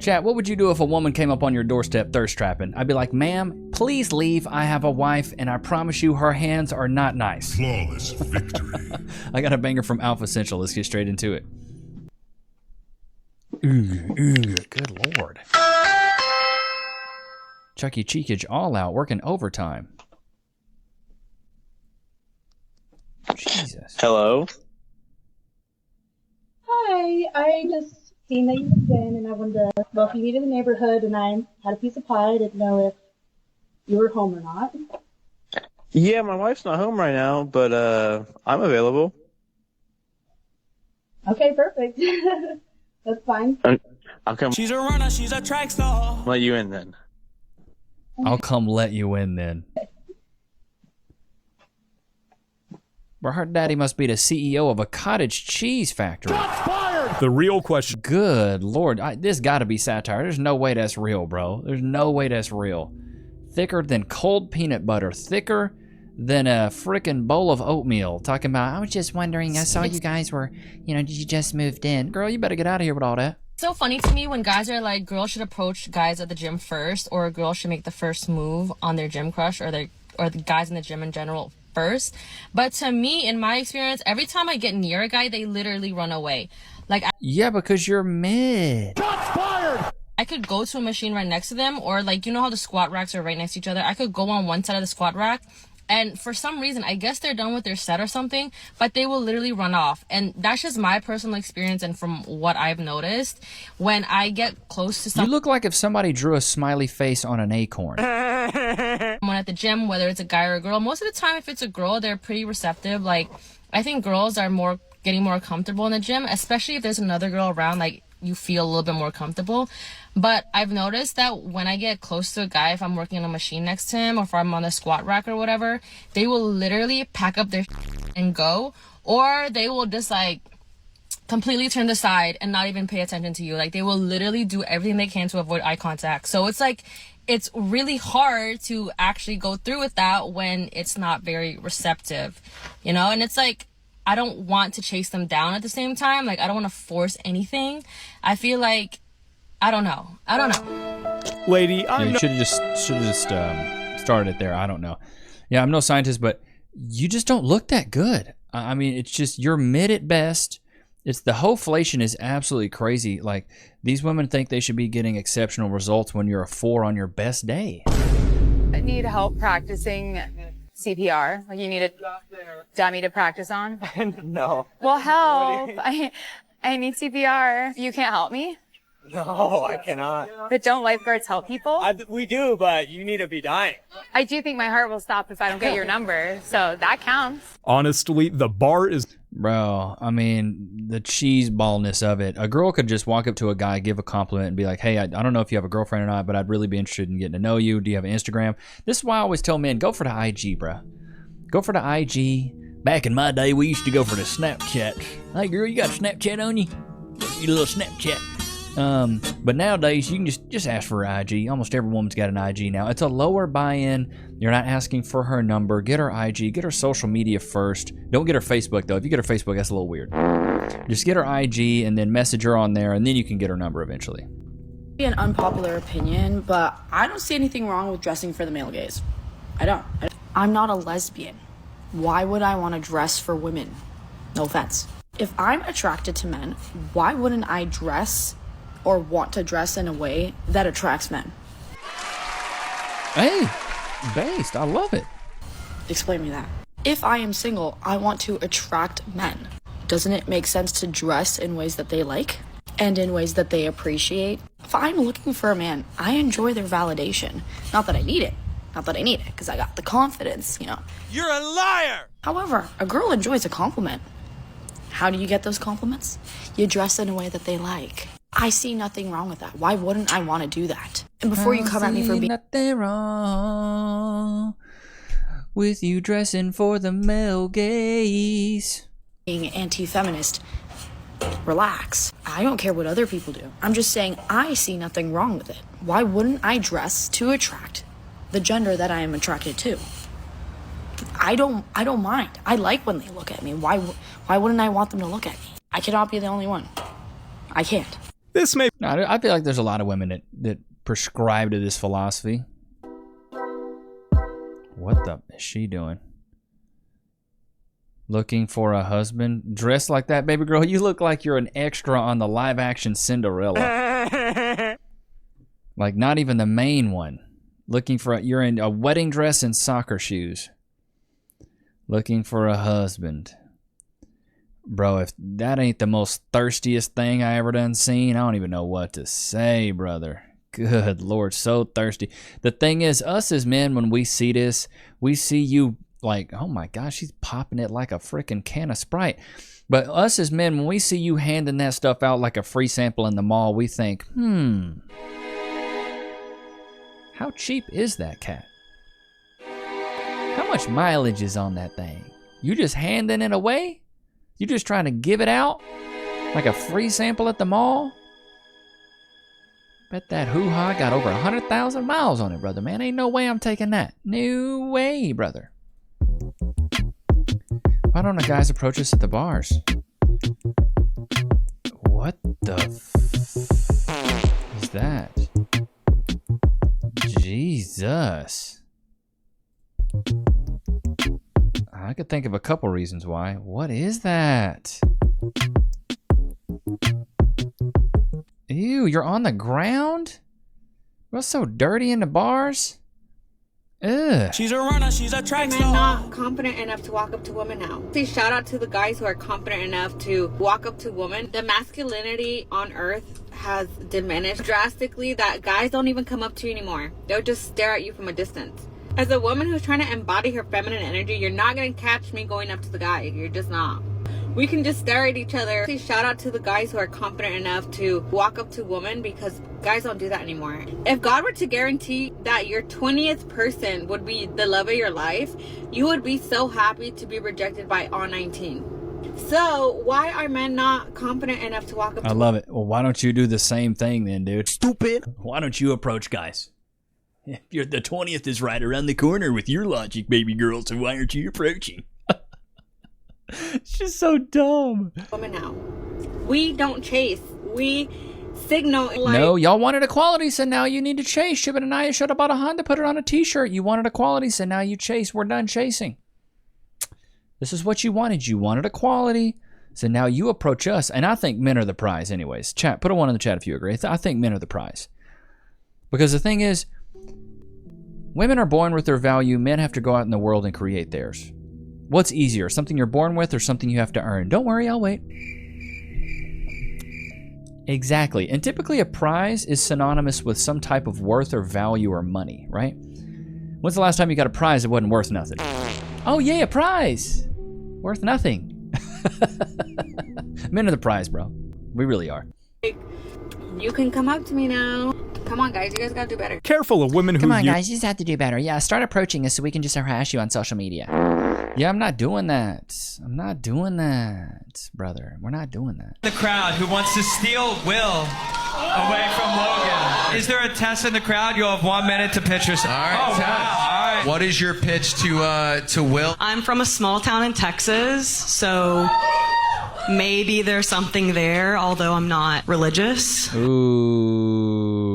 Chat, what would you do if a woman came up on your doorstep thirst trapping? I'd be like, ma'am, please leave. I have a wife, and I promise you her hands are not nice. Flawless victory. I got a banger from Alpha Central. Let's get straight into it. Good Lord. Chucky Cheekage all out, working overtime. Jesus. Hello? Hi, I just seen that you moved in and I wanted to welcome you to the neighborhood, and I had a piece of pie. I didn't know if you were home or not. Yeah, my wife's not home right now, but I'm available. Okay, perfect. That's fine. I'll come. She's a runner, she's a track star. Let you in then. I'll come let you in then. But her daddy must be the CEO of a cottage cheese factory. Shots fired! The real question. Good Lord. This got to be satire. There's no way that's real, bro. There's no way that's real. Thicker than cold peanut butter. Thicker than a frickin' bowl of oatmeal. Talking about, I was just wondering, I saw you guys were, did you just moved in? Girl, you better get out of here with all that. So funny to me when guys are like, girls should approach guys at the gym first, or a girl should make the first move on their gym crush, or the guys in the gym in general first. But to me, in my experience, every time I get near a guy, they literally run away. Yeah, because you're mid. Shots fired! I could go to a machine right next to them, or how the squat racks are right next to each other. I could go on one side of the squat rack, and for some reason, I guess they're done with their set or something, but they will literally run off. And that's just my personal experience, and from what I've noticed, when I get close to someone. You look like if somebody drew a smiley face on an acorn. Someone at the gym, whether it's a guy or a girl, most of the time, if it's a girl, they're pretty receptive. I think girls are getting more comfortable in the gym, especially if there's another girl around, you feel a little bit more comfortable. But I've noticed that when I get close to a guy, if I'm working on a machine next to him, or if I'm on the squat rack or whatever, they will literally pack up their and go, or they will just completely turn aside and not even pay attention to you. They will literally do everything they can to avoid eye contact. So it's really hard to actually go through with that when it's not very receptive, and it's I don't want to chase them down at the same time. I don't want to force anything. I feel I don't know. Lady, You should have just started it there. I don't know. Yeah, I'm no scientist, but you just don't look that good. I mean, it's just, you're mid at best. It's the whole-flation is absolutely crazy. These women think they should be getting exceptional results when you're a 4 on your best day. I need help practicing CPR. You need a dummy to practice on? No. Well, help. I need CPR. You can't help me? No, I cannot. But don't lifeguards help people? We do, but you need to be dying. I do think my heart will stop if I don't get your number, so that counts. honestly, the bar is... Bro, I mean, the cheese ballness of it. A girl could just walk up to a guy, give a compliment, and be like, hey, I don't know if you have a girlfriend or not, but I'd really be interested in getting to know you. Do you have an Instagram? This is why I always tell men, go for the IG, bro. Go for the IG. Back in my day, we used to go for the Snapchat. Hey, girl, you got a Snapchat on you? You little Snapchat. But nowadays, you can just ask for her IG. Almost every woman's got an IG now. It's a lower buy-in. You're not asking for her number. Get her IG. Get her social media first. Don't get her Facebook, though. If you get her Facebook, that's a little weird. Just get her IG and then message her on there, and then you can get her number eventually. An unpopular opinion, but I don't see anything wrong with dressing for the male gaze. I don't. I'm not a lesbian. Why would I want to dress for women? No offense. If I'm attracted to men, why wouldn't I dress or want to dress in a way that attracts men? Hey, based. I love it. Explain me that. If I am single, I want to attract men. Doesn't it make sense to dress in ways that they like and in ways that they appreciate? If I'm looking for a man, I enjoy their validation. Not that I need it. Not that I need it, because I got the confidence, You're a liar! However, a girl enjoys a compliment. How do you get those compliments? You dress in a way that they like. I see nothing wrong with that. Why wouldn't I want to do that? And before you come at me for being nothing wrong with you dressing for the male gaze, being anti-feminist, relax. I don't care what other people do. I'm just saying I see nothing wrong with it. Why wouldn't I dress to attract the gender that I am attracted to? I don't mind. I like when they look at me. Why wouldn't I want them to look at me? I cannot be the only one. I can't. This may No, I feel like there's a lot of women that prescribe to this philosophy. What the is she doing? Looking for a husband? Dressed like that, baby girl? You look like you're an extra on the live action Cinderella. Like not even the main one. You're in a wedding dress and soccer shoes. Looking for a husband. Bro, if that ain't the most thirstiest thing I ever done seen, I don't even know what to say, brother. Good Lord, so thirsty. The thing is, us as men, when we see this, we see you like, oh my gosh, she's popping it like a freaking can of Sprite. But us as men, when we see you handing that stuff out like a free sample in the mall, we think, how cheap is that cat? How much mileage is on that thing? You just handing it away? You just trying to give it out like a free sample at the mall? Bet that hoo-ha got over 100,000 miles on it, brother, man. Ain't no way I'm taking that. No way, brother. Why don't the guys approach us at the bars? What the is that? Jesus. I could think of a couple reasons why. What is that? Ew, you're on the ground? What's so dirty in the bars? Ugh. She's a runner, she's a track Men not confident enough to walk up to women now. Say shout out to the guys who are confident enough to walk up to women. The masculinity on earth has diminished drastically that guys don't even come up to you anymore. They'll just stare at you from a distance. As a woman who's trying to embody her feminine energy, you're not going to catch me going up to the guy. You're just not. We can just stare at each other. Say shout out to the guys who are confident enough to walk up to women, because guys don't do that anymore. If God were to guarantee that your 20th person would be the love of your life, you would be so happy to be rejected by all 19. So why are men not confident enough to walk up to I love it. Well, why don't you do the same thing then, dude? Stupid. Why don't you approach guys? If you're the 20th is right around the corner with your logic, baby girl, so why aren't you approaching? It's just so dumb. women now? We don't chase. We signal like... No, y'all wanted equality, so now you need to chase. Shiba and I should have bought a Honda, put it on a t-shirt. You wanted equality, so now you chase. We're done chasing. This is what you wanted. You wanted equality, so now you approach us. And I think men are the prize anyways. Chat, put a 1 in the chat if you agree. I think men are the prize. Because the thing is, women are born with their value. Men have to go out in the world and create theirs. What's easier, something you're born with or something you have to earn? Don't worry, I'll wait. Exactly. And typically a prize is synonymous with some type of worth or value or money, right? When's the last time you got a prize that wasn't worth nothing? Oh, yeah, a prize. Worth nothing. Men are the prize, bro. We really are. You can come up to me now. Come on, guys. You guys gotta do better. careful of women who Come on, guys. You just have to do better. Yeah, start approaching us so we can just harass you on social media. Yeah, I'm not doing that. I'm not doing that, brother. We're not doing that. The crowd who wants to steal Will away from Logan. Is there a Tess in the crowd? You'll have 1 minute to pitch yourself. All right, oh, wow. All right. What is your pitch to Will? I'm from a small town in Texas, so maybe there's something there, although I'm not religious. Ooh.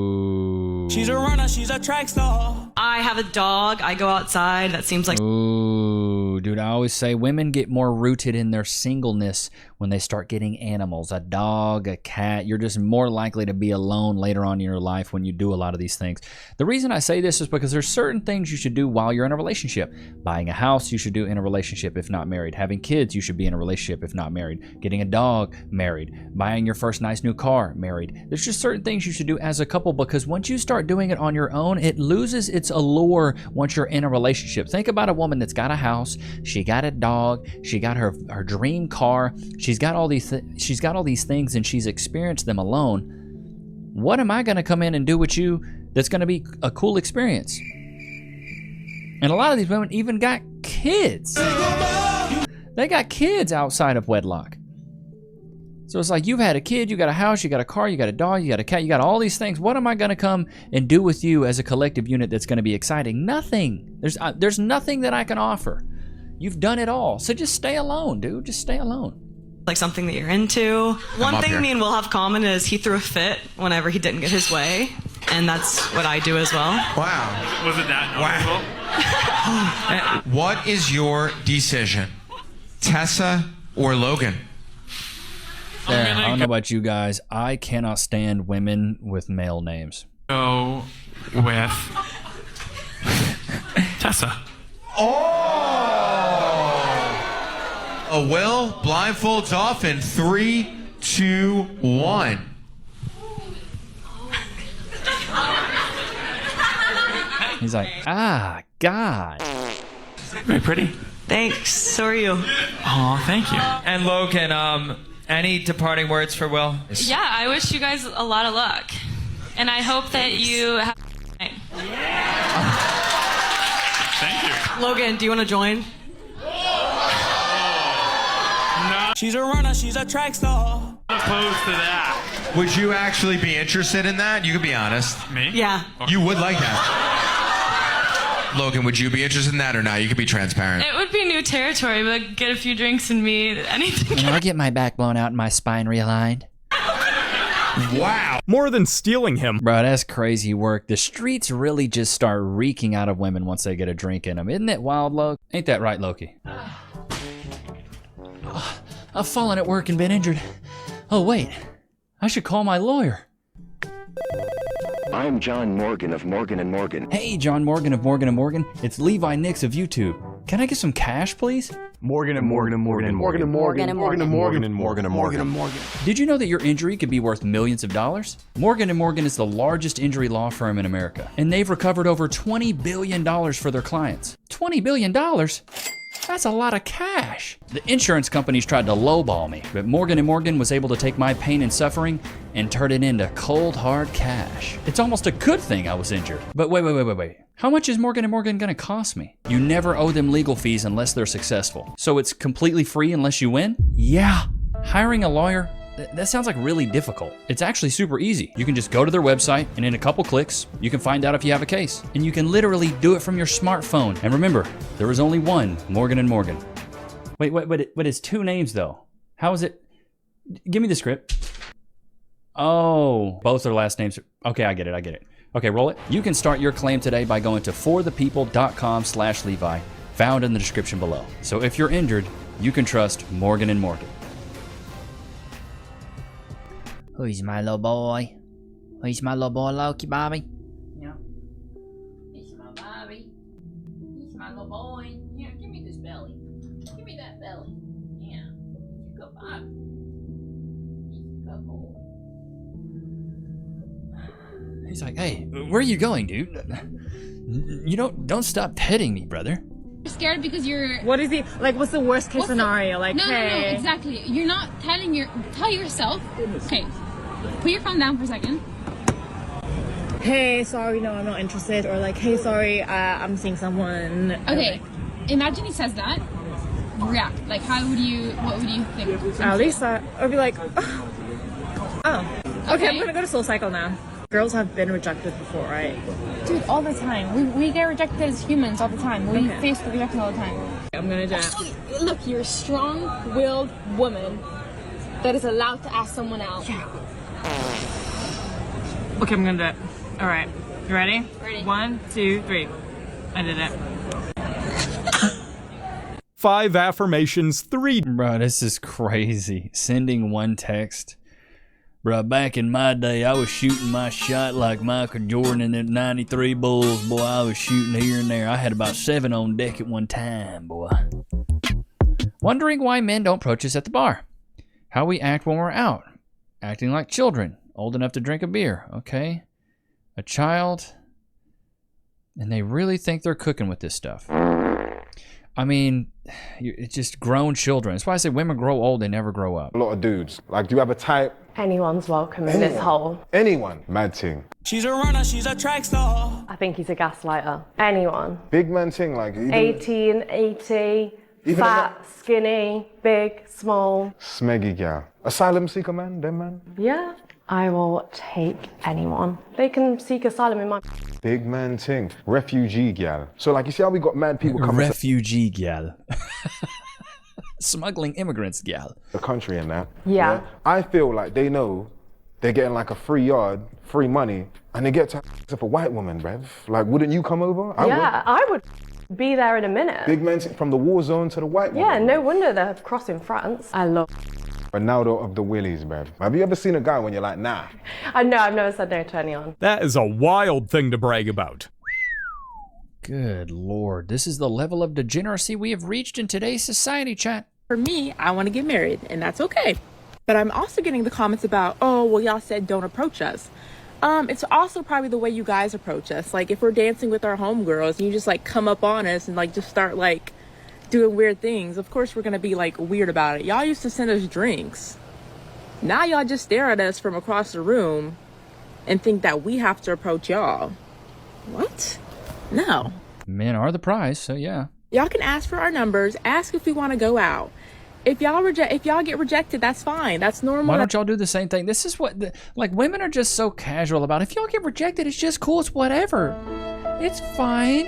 She's a runner, she's a track star. I have a dog. I go outside. That seems like... Ooh, dude, I always say women get more rooted in their singleness when they start getting animals. A dog, a cat. You're just more likely to be alone later on in your life when you do a lot of these things. The reason I say this is because there's certain things you should do while you're in a relationship. Buying a house, you should do in a relationship if not married. Having kids, you should be in a relationship if not married. Getting a dog, married. Buying your first nice new car, married. There's just certain things you should do as a couple, because once you start doing it on your own, it loses its allure once you're in a relationship. Think about a woman that's got a house, she got a dog, she got her dream car, she's got all these things and she's experienced them alone. What am I going to come in and do with you that's going to be a cool experience? And a lot of these women even got kids. They got kids outside of wedlock. So it's like, you've had a kid, you got a house, you got a car, you got a dog, you got a cat, you got all these things. What am I going to come and do with you as a collective unit that's going to be exciting? Nothing. There's nothing that I can offer. You've done it all. So just stay alone, dude. Just stay alone. like something that you're into. One thing me and Will have common is he threw a fit whenever he didn't get his way, and that's what I do as well. Wow. Was it that noticeable? What is your decision? Tessa or Logan? There, I don't know about you guys. I cannot stand women with male names. Go with Tessa. A Will blindfolds off in 3, 2, 1. He's like, God. Very pretty. Thanks. So are you. Oh, thank you. And Logan, any departing words for Will? Yeah, I wish you guys a lot of luck. And I hope that you have Thank you. Logan, do you want to join? No. She's a runner, she's a track star. Opposed to that. Would you actually be interested in that? You can be honest. Me? Yeah. You would like that. Logan, would you be interested in that or not? You can be transparent. It would be new territory, but get a few drinks and me, anything. I get my back blown out and my spine realigned. Wow. More than stealing him. Bro, that's crazy work. The streets really just start reeking out of women once they get a drink in them. Isn't it wild, Loki? Ain't that right, Loki? I've fallen at work and been injured. Oh, wait. I should call my lawyer. I'm John Morgan of Morgan & Morgan. Hey, John Morgan of Morgan & Morgan. It's Levi Nichs of YouTube. Can I get some cash, please? Morgan & Morgan & Morgan & Morgan & Morgan & Morgan & Morgan & Morgan & Morgan & Morgan. Did you know that your injury could be worth millions of dollars? Morgan & Morgan is the largest injury law firm in America, and they've recovered over $20 billion for their clients. $20 billion? That's a lot of cash. The insurance companies tried to lowball me, but Morgan & Morgan was able to take my pain and suffering and turn it into cold, hard cash. It's almost a good thing I was injured. But wait. How much is Morgan & Morgan gonna cost me? You never owe them legal fees unless they're successful. So it's completely free unless you win? Yeah. Hiring a lawyer? That sounds like really difficult. It's actually super easy. You can just go to their website and in a couple clicks, you can find out if you have a case. And you can literally do it from your smartphone. And remember, there is only one Morgan & Morgan. Wait, but it's two names though. How is it? Give me the script. Oh, both their last names. Okay, I get it. Okay, roll it. You can start your claim today by going to forthepeople.com/Levi, found in the description below. So if you're injured, you can trust Morgan & Morgan. Who's my little boy? Who's my little boy, Loki, Bobby? Yeah. He's my Bobby. He's my little boy. Yeah, give me this belly. Give me that belly. Yeah. Go, Bobby. Go, boy. He's like, hey, where are you going, dude? You don't stop petting me, brother. You're scared because you're... What is he, like, what's the worst case scenario? Like, no, hey. No, exactly. You're not telling tell yourself, okay, put your phone down for a second. Hey, sorry, no, I'm not interested. Or like, hey, sorry, I'm seeing someone. Okay, imagine he says that. React. Like, what would you think? At least I'd be like, oh, okay, I'm gonna go to Soul Cycle now. Girls have been rejected before, right? Dude, all the time. We get rejected as humans all the time. We face the rejection all the time. I'm gonna do it. Look, you're a strong-willed woman that is allowed to ask someone out. Yeah. Okay, I'm gonna do it. All right, you ready? Ready. 1, 2, 3. I did it. 5 affirmations, 3. Bro, this is crazy. Sending one text. Bro, back in my day, I was shooting my shot like Michael Jordan in the 93 Bulls. Boy, I was shooting here and there. I had about 7 on deck at one time, boy. Wondering why men don't approach us at the bar. How we act when we're out. Acting like children. Old enough to drink a beer. Okay. A child. And they really think they're cooking with this stuff. I mean, it's just grown children. That's why I say women grow old, they never grow up. A lot of dudes. Like, do you have a type? Anyone's welcome in this hole. Anyone. Mad ting. She's a runner, she's a track star. I think he's a gaslighter. Anyone. Big man ting, like even 18, 80, even fat, skinny, big, small. Smeggy gal. Asylum seeker man, them man. Yeah. I will take anyone. They can seek asylum in my... Big man ting. Refugee gal. So like, you see how we got mad people coming Refugee gal. Smuggling immigrants, gal. The country and that. Yeah. I feel like they know they're getting like a free yard, free money, and they get to up a white woman, bruv. Like, wouldn't you come over? I would be there in a minute. Big men from the war zone to the white woman. Yeah, no wonder they're crossing France. I love Ronaldo of the Willies, bruv. Have you ever seen a guy when you're like, nah? I know, I've never said no to anyone. That is a wild thing to brag about. Good Lord. This is the level of degeneracy we have reached in today's society, chat. For me, I want to get married, and that's okay. But I'm also getting the comments about, oh, well, y'all said don't approach us. It's also probably the way you guys approach us. Like, if we're dancing with our homegirls, and you just, like, come up on us and, like, just start, like, doing weird things, of course we're gonna be, like, weird about it. Y'all used to send us drinks. Now y'all just stare at us from across the room and think that we have to approach y'all. What? No. Men are the prize, so yeah. Y'all can ask for our numbers, ask if we want to go out. If y'all get rejected, that's fine. That's normal. Why don't y'all do the same thing? This is what, like, women are just so casual about it. If y'all get rejected, it's just cool. It's whatever. It's fine.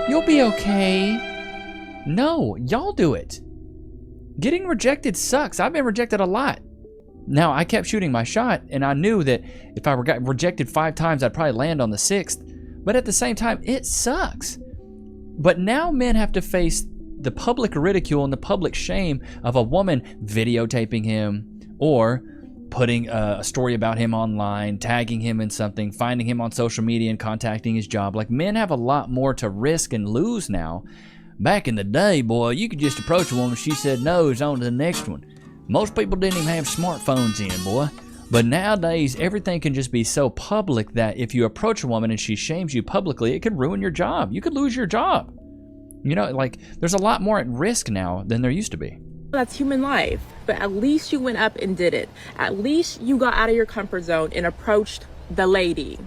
You'll be okay. No, y'all do it. Getting rejected sucks. I've been rejected a lot. Now, I kept shooting my shot, and I knew that if I got rejected 5 times, I'd probably land on the 6th. But at the same time, it sucks. But now men have to face the public ridicule and the public shame of a woman videotaping him or putting a story about him online, tagging him in something, finding him on social media and contacting his job. Like, men have a lot more to risk and lose now. Back in the day, boy, you could just approach a woman. She said no, it's on to the next one. Most people didn't even have smartphones in, boy. But nowadays, everything can just be so public that if you approach a woman and she shames you publicly, it could ruin your job. You could lose your job. You know, like, there's a lot more at risk now than there used to be. That's human life. But at least you went up and did it. At least you got out of your comfort zone and approached the lady.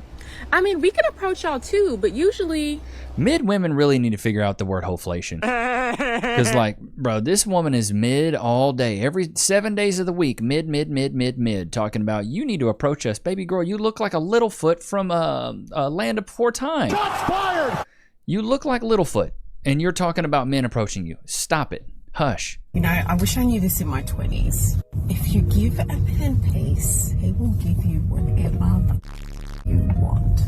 I mean, we can approach y'all too, but usually... Mid women really need to figure out the word hoflation. Because, like, bro, this woman is mid all day. Every 7 days of the week, mid, talking about, you need to approach us. Baby girl, you look like a Littlefoot from Land of Before Time. Shots fired! You look like Littlefoot, and you're talking about men approaching you. Stop it. Hush. You know, I wish I knew this in my 20s. If you give a man peace, he will give you whatever you want.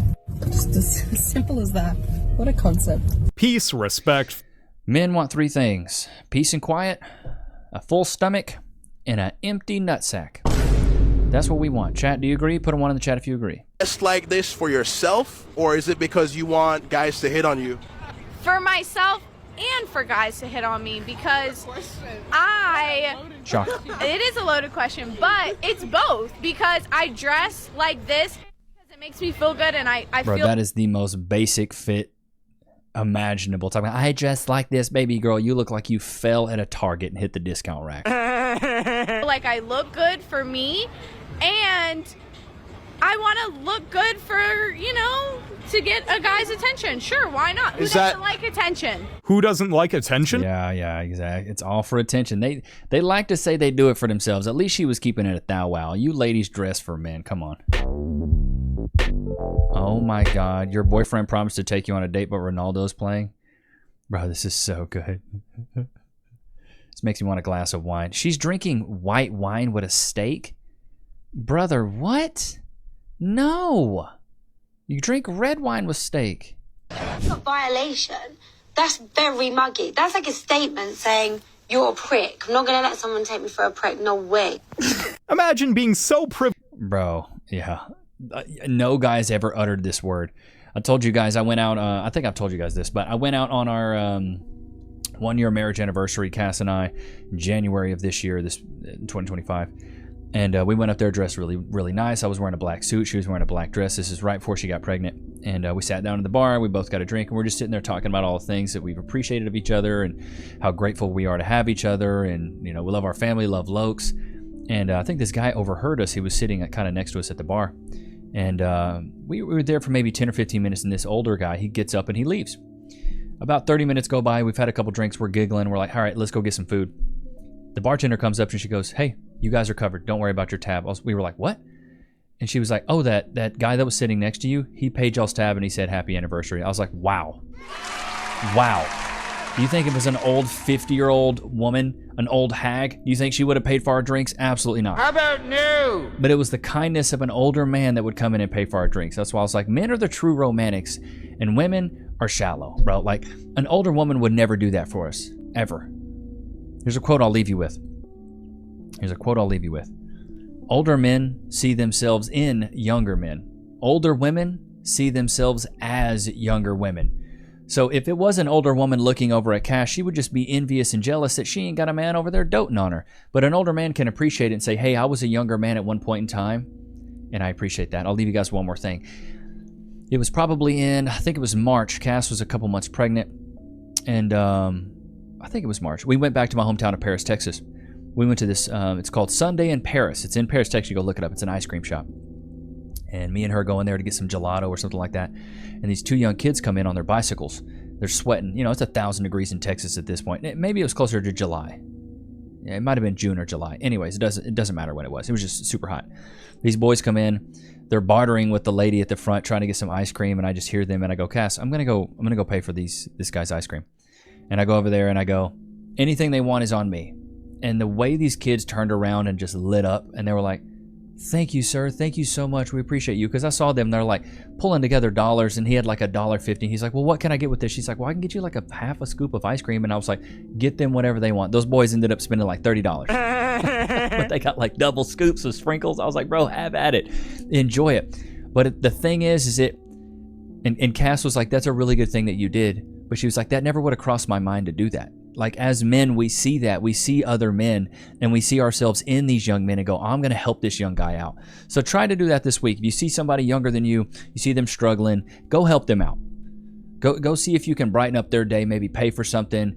Just as simple as that. What a concept. Peace, respect. Men want 3 things: peace and quiet, a full stomach, and an empty nutsack. That's what we want. Chat, do you agree? Put a 1 in the chat if you agree. Just like this for yourself, or is it because you want guys to hit on you? For myself and for guys to hit on me, because Shock. it is a loaded question, but it's both, because I dress like this because it makes me feel good, and I Bro, feel that is the most basic fit imaginable. Talking about, I dress like this, baby girl. You look like you fell at a Target and hit the discount rack. like I look good for me, and I want to look good for, you know, to get a guy's attention. Sure, why not? Who doesn't like attention? Who doesn't like attention? Yeah, exactly. It's all for attention. They like to say they do it for themselves. At least she was keeping it a thou wow. You ladies dress for men. Come on. Oh my God. Your boyfriend promised to take you on a date, but Ronaldo's playing? Bro, this is so good. This makes me want a glass of wine. She's drinking white wine with a steak? Brother, what? No. You drink red wine with steak. That's not a violation. That's very muggy. That's like a statement saying, you're a prick. I'm not going to let someone take me for a prick. No way. Imagine being so privileged. Bro, yeah. No guy's ever uttered this word. I told you guys I went out, I think I've told you guys this, but I went out on our 1-year marriage anniversary, Cass and I, January of this year, this 2025. And we went up there dressed really, really nice. I was wearing a black suit. She was wearing a black dress. This is right before she got pregnant. And we sat down at the bar. We both got a drink. And we're just sitting there talking about all the things that we've appreciated of each other and how grateful we are to have each other. And, you know, we love our family, love Lokes. And I think this guy overheard us. He was sitting kind of next to us at the bar. And we were there for maybe 10 or 15 minutes. And this older guy, he gets up and he leaves. About 30 minutes go by. We've had a couple drinks. We're giggling. We're like, all right, let's go get some food. The bartender comes up and she goes, hey, you guys are covered. Don't worry about your tab. We were like, what? And she was like, oh, that guy that was sitting next to you, he paid y'all's tab and he said happy anniversary. I was like, wow. Wow. Do you think if it was an old 50-year-old woman, an old hag, do you think she would have paid for our drinks? Absolutely not. How about no? But it was the kindness of an older man that would come in and pay for our drinks. That's why I was like, men are the true romantics and women are shallow, bro. Like, an older woman would never do that for us, ever. Here's a quote I'll leave you with. Older men see themselves in younger men. Older women see themselves as younger women. So if it was an older woman looking over at Cash, she would just be envious and jealous that she ain't got a man over there doting on her. But an older man can appreciate it and say, hey, I was a younger man at one point in time, and I appreciate that. I'll leave you guys one more thing. It was probably in, I think it was March. Cass was a couple months pregnant, and I think it was March. We went back to my hometown of Paris, Texas. We went to this, it's called Sunday in Paris. It's in Paris, Texas. You go look it up. It's an ice cream shop. And me and her go in there to get some gelato or something like that. And these two young kids come in on their bicycles. They're sweating. You know, it's 1,000 degrees in Texas at this point. Maybe it was closer to July. Yeah, it might have been June or July. Anyways, it doesn't matter when it was. It was just super hot. These boys come in. They're bartering with the lady at the front trying to get some ice cream. And I just hear them and I go, Cass, I'm gonna go pay for this guy's ice cream. And I go over there and I go, anything they want is on me. And the way these kids turned around and just lit up and they were like, thank you, sir. Thank you so much. We appreciate you. Because I saw them. They're like pulling together dollars, and he had like $1.50. He's like, well, what can I get with this? She's like, well, I can get you like half a scoop of ice cream. And I was like, get them whatever they want. Those boys ended up spending like $30. But they got like double scoops of sprinkles. I was like, bro, have at it. Enjoy it. But the thing is it, and Cass was like, that's a really good thing that you did. But she was like, that never would have crossed my mind to do that. Like, as men, we see that. We see other men, and we see ourselves in these young men and go, I'm going to help this young guy out. So try to do that this week. If you see somebody younger than you see them struggling, go help them out. Go see if you can brighten up their day, maybe pay for something,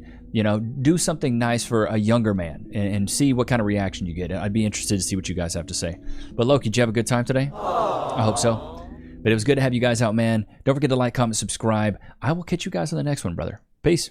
do something nice for a younger man and see what kind of reaction you get. I'd be interested to see what you guys have to say. But Loki, did you have a good time today? I hope so. But it was good to have you guys out, man. Don't forget to like, comment, subscribe. I will catch you guys on the next one, brother. Peace.